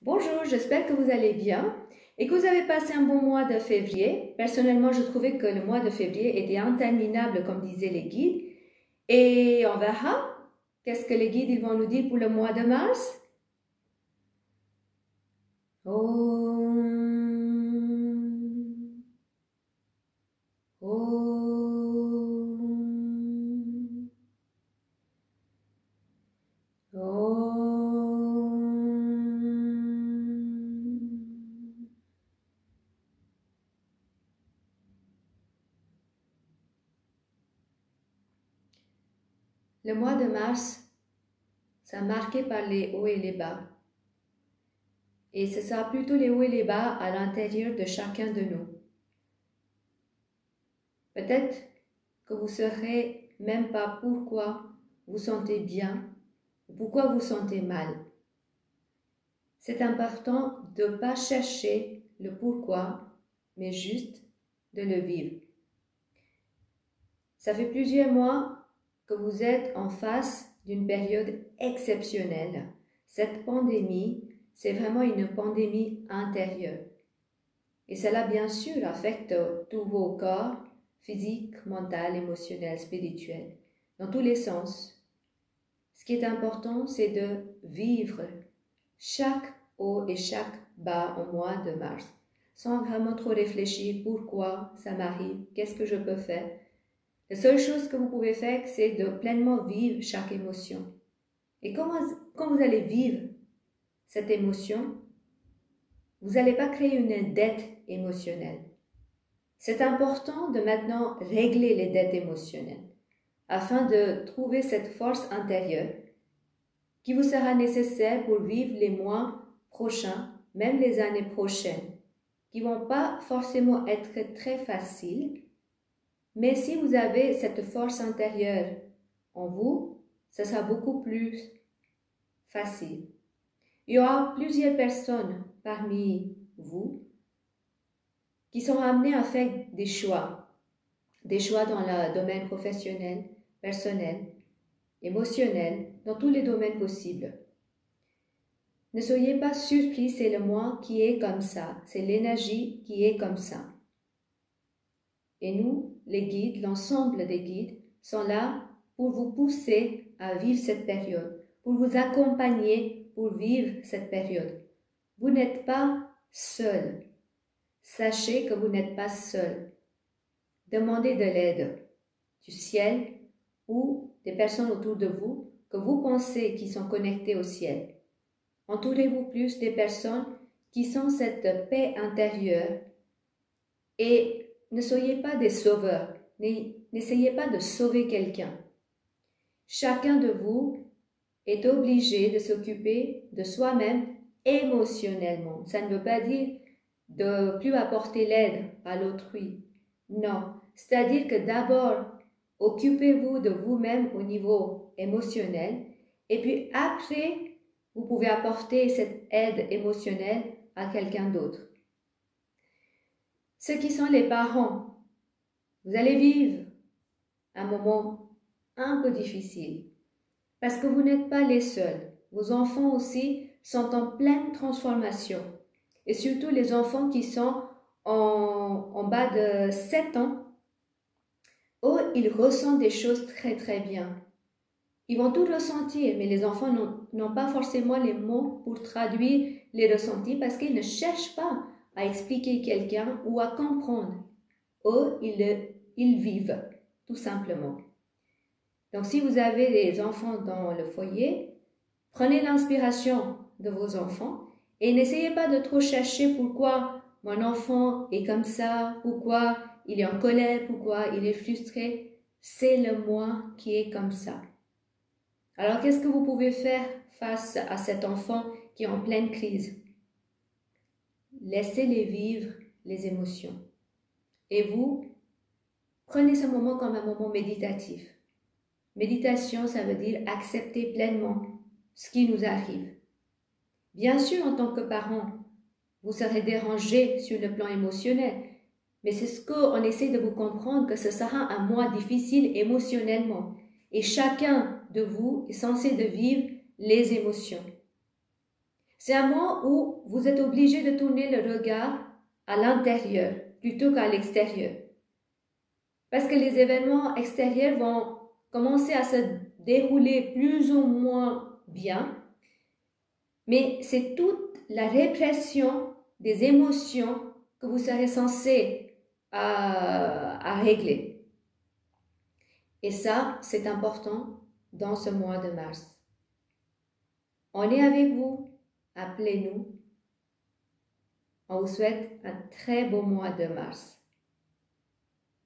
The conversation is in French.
Bonjour, j'espère que vous allez bien et que vous avez passé un bon mois de février. Personnellement, je trouvais que le mois de février était interminable, comme disaient les guides. Et on verra qu'est-ce que les guides ils vont nous dire pour le mois de mars. Om. Om. Om. Le mois de mars, c'est marqué par les hauts et les bas. Et ce sera plutôt les hauts et les bas à l'intérieur de chacun de nous. Peut-être que vous ne saurez même pas pourquoi vous sentez bien ou pourquoi vous sentez mal. C'est important de ne pas chercher le pourquoi, mais juste de le vivre. Ça fait plusieurs mois que vous êtes en face d'une période exceptionnelle. Cette pandémie, c'est vraiment une pandémie intérieure. Et cela, bien sûr, affecte tous vos corps, physique, mental, émotionnel, spirituel, dans tous les sens. Ce qui est important, c'est de vivre chaque haut et chaque bas au mois de mars, sans vraiment trop réfléchir pourquoi ça m'arrive, qu'est-ce que je peux faire. La seule chose que vous pouvez faire, c'est de pleinement vivre chaque émotion. Et quand vous allez vivre cette émotion, vous n'allez pas créer une dette émotionnelle. C'est important de maintenant régler les dettes émotionnelles afin de trouver cette force intérieure qui vous sera nécessaire pour vivre les mois prochains, même les années prochaines, qui ne vont pas forcément être très faciles, mais si vous avez cette force intérieure en vous, ça sera beaucoup plus facile. Il y aura plusieurs personnes parmi vous qui sont amenés à faire des choix dans le domaine professionnel, personnel, émotionnel, dans tous les domaines possibles. Ne soyez pas surpris, c'est le moi qui est comme ça, c'est l'énergie qui est comme ça. Et nous, les guides, l'ensemble des guides, sont là pour vous pousser à vivre cette période, pour vous accompagner pour vivre cette période. Vous n'êtes pas seul. Sachez que vous n'êtes pas seul. Demandez de l'aide du ciel ou des personnes autour de vous que vous pensez qui sont connectées au ciel. Entourez-vous plus des personnes qui sont cette paix intérieure et ne soyez pas des sauveurs. N'essayez pas de sauver quelqu'un. Chacun de vous est obligé de s'occuper de soi-même émotionnellement. Ça ne veut pas dire de plus apporter l'aide à l'autrui. Non, c'est-à-dire que d'abord, occupez-vous de vous-même au niveau émotionnel et puis après, vous pouvez apporter cette aide émotionnelle à quelqu'un d'autre. Ceux qui sont les parents, vous allez vivre un moment un peu difficile parce que vous n'êtes pas les seuls. Vos enfants aussi sont en pleine transformation. Et surtout les enfants qui sont en bas de 7 ans, ils ressentent des choses très très bien. Ils vont tout ressentir, mais les enfants n'ont pas forcément les mots pour traduire les ressentis parce qu'ils ne cherchent pas à expliquer quelqu'un ou à comprendre. Ils vivent, tout simplement. Donc si vous avez des enfants dans le foyer, prenez l'inspiration de vos enfants et n'essayez pas de trop chercher pourquoi mon enfant est comme ça, pourquoi il est en colère, pourquoi il est frustré. C'est le moi qui est comme ça. Alors qu'est-ce que vous pouvez faire face à cet enfant qui est en pleine crise? Laissez-les vivre les émotions. Et vous, prenez ce moment comme un moment méditatif. Méditation, ça veut dire accepter pleinement ce qui nous arrive. Bien sûr, en tant que parent, vous serez dérangé sur le plan émotionnel, mais c'est ce qu'on essaie de vous comprendre, que ce sera un mois difficile émotionnellement. Et chacun de vous est censé de vivre les émotions. C'est un mois où vous êtes obligé de tourner le regard à l'intérieur plutôt qu'à l'extérieur. Parce que les événements extérieurs vont commencer à se dérouler plus ou moins bien, mais c'est toute la répression des émotions que vous serez censé à régler. Et ça, c'est important dans ce mois de mars. On est avec vous, appelez-nous. On vous souhaite un très beau mois de mars.